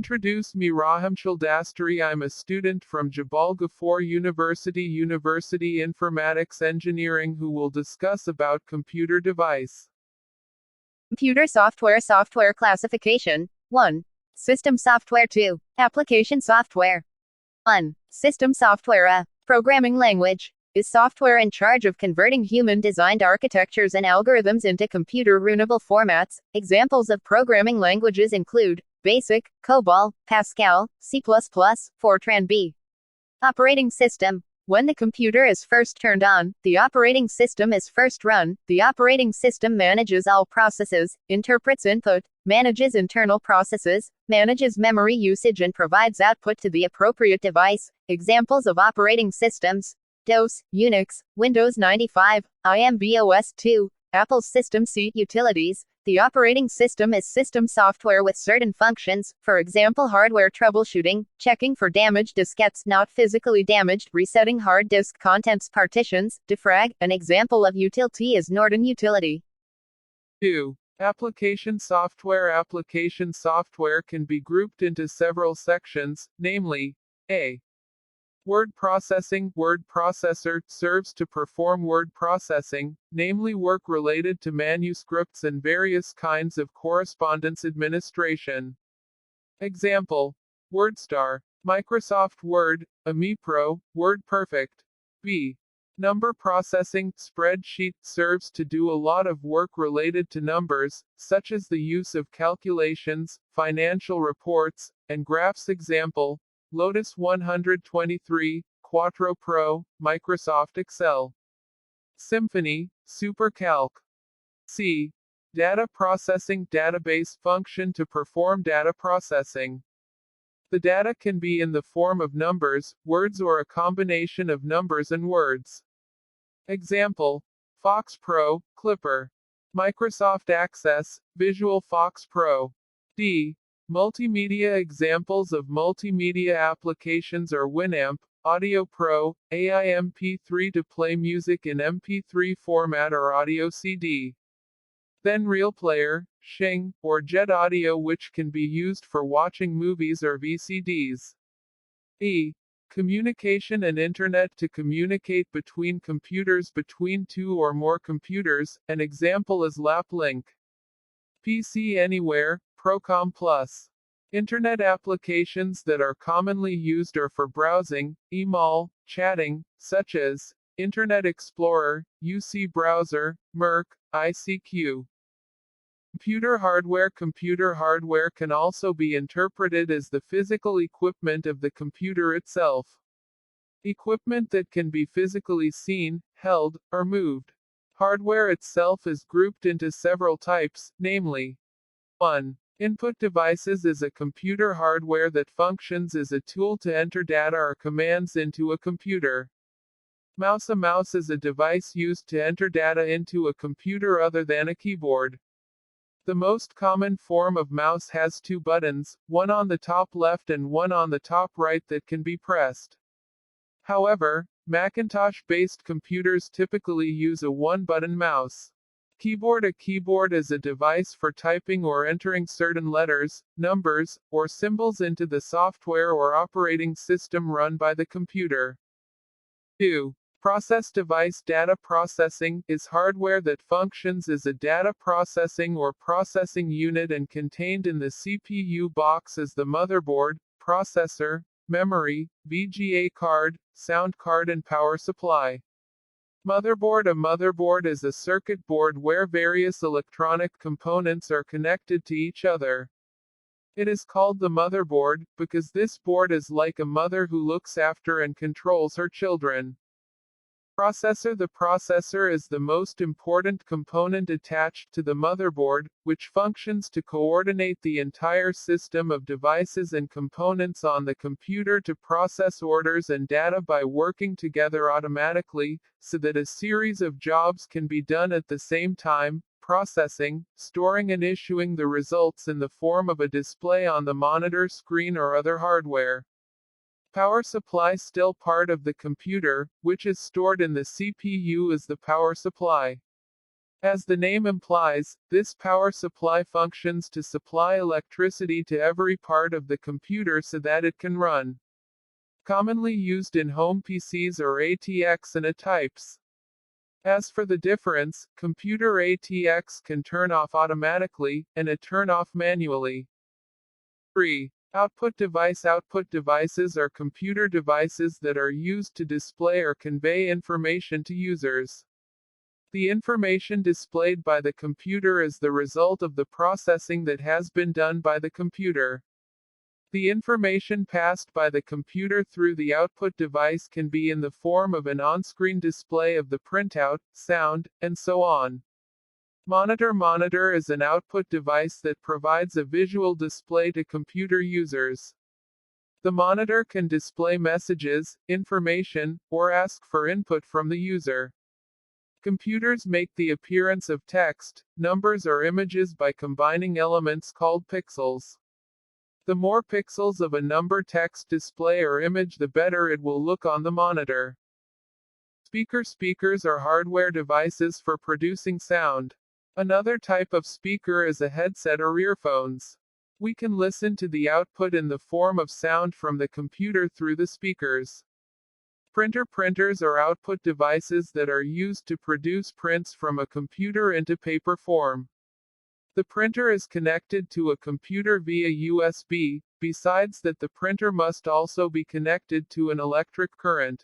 Introduce me Rahmatul Dasturi. I'm a student from Jabal Ghafoor University Informatics Engineering who will discuss about computer device. Computer software classification. 1. System software. 2. Application software. 1. System software. A programming language is software in charge of converting human-designed architectures and algorithms into computer-runnable formats. Examples of programming languages include BASIC, COBOL, Pascal, C++, Fortran B. Operating system. When the computer is first turned on, the operating system is first run. The operating system manages all processes, interprets input, manages internal processes, manages memory usage and provides output to the appropriate device. Examples of operating systems: DOS, Unix, Windows 95, IMBOS 2, Apple's System Suite Utilities. The operating system is system software with certain functions, for example hardware troubleshooting, checking for damaged diskettes not physically damaged, resetting hard disk contents partitions, defrag. An example of utility is Norton Utility. 2. Application software. Application software can be grouped into several sections, namely, A. Word processing. Word processor serves to perform word processing, namely work related to manuscripts and various kinds of correspondence administration. Example: WordStar, Microsoft Word, AmiPro, WordPerfect. B. Number processing. Spreadsheet serves to do a lot of work related to numbers, such as the use of calculations, financial reports, and graphs. Example: Lotus 123, Quattro Pro, Microsoft Excel. Symphony, SuperCalc. C. Data processing. Database function to perform data processing. The data can be in the form of numbers, words or a combination of numbers and words. Example: Fox Pro, Clipper. Microsoft Access, Visual Fox Pro. D. Multimedia. Examples of multimedia applications are Winamp, Audio Pro, AI MP3 to play music in MP3 format or audio CD. Then Real Player, Xing, or Jet Audio, which can be used for watching movies or VCDs. E. Communication and Internet to communicate between computers, between two or more computers. An example is LapLink. PC Anywhere, Procom Plus. Internet applications that are commonly used are for browsing, email, chatting, such as Internet Explorer, UC Browser, Merc, ICQ. Computer hardware. Computer hardware can also be interpreted as the physical equipment of the computer itself. Equipment that can be physically seen, held, or moved. Hardware itself is grouped into several types, namely: 1. Input devices is a computer hardware that functions as a tool to enter data or commands into a computer. Mouse. A mouse is a device used to enter data into a computer other than a keyboard. The most common form of mouse has two buttons, one on the top left and one on the top right that can be pressed. However, Macintosh-based computers typically use a one-button mouse. Keyboard. A keyboard is a device for typing or entering certain letters, numbers, or symbols into the software or operating system run by the computer. 2. Process device. Data processing is hardware that functions as a data processing or processing unit and contained in the CPU box as the motherboard, processor, memory, VGA card, sound card and power supply. Motherboard. A motherboard is a circuit board where various electronic components are connected to each other. It is called the motherboard because this board is like a mother who looks after and controls her children. Processor. The processor is the most important component attached to the motherboard, which functions to coordinate the entire system of devices and components on the computer to process orders and data by working together automatically, so that a series of jobs can be done at the same time: processing, storing and issuing the results in the form of a display on the monitor screen or other hardware. Power supply. Still part of the computer, which is stored in the CPU as the power supply. As the name implies, this power supply functions to supply electricity to every part of the computer so that it can run. Commonly used in home PCs or ATX and A types. As for the difference, computer ATX can turn off automatically, and A turn off manually. 3. Output device. Output devices are computer devices that are used to display or convey information to users. The information displayed by the computer is the result of the processing that has been done by the computer. The information passed by the computer through the output device can be in the form of an on-screen display of the printout, sound, and so on. Monitor. Monitor is an output device that provides a visual display to computer users. The monitor can display messages, information, or ask for input from the user. Computers make the appearance of text, numbers or images by combining elements called pixels. The more pixels of a number, text, display or image, the better it will look on the monitor. Speaker. Speakers are hardware devices for producing sound. Another type of speaker is a headset or earphones. We can listen to the output in the form of sound from the computer through the speakers. Printer. Printers are output devices that are used to produce prints from a computer into paper form. The printer is connected to a computer via USB, besides that the printer must also be connected to an electric current.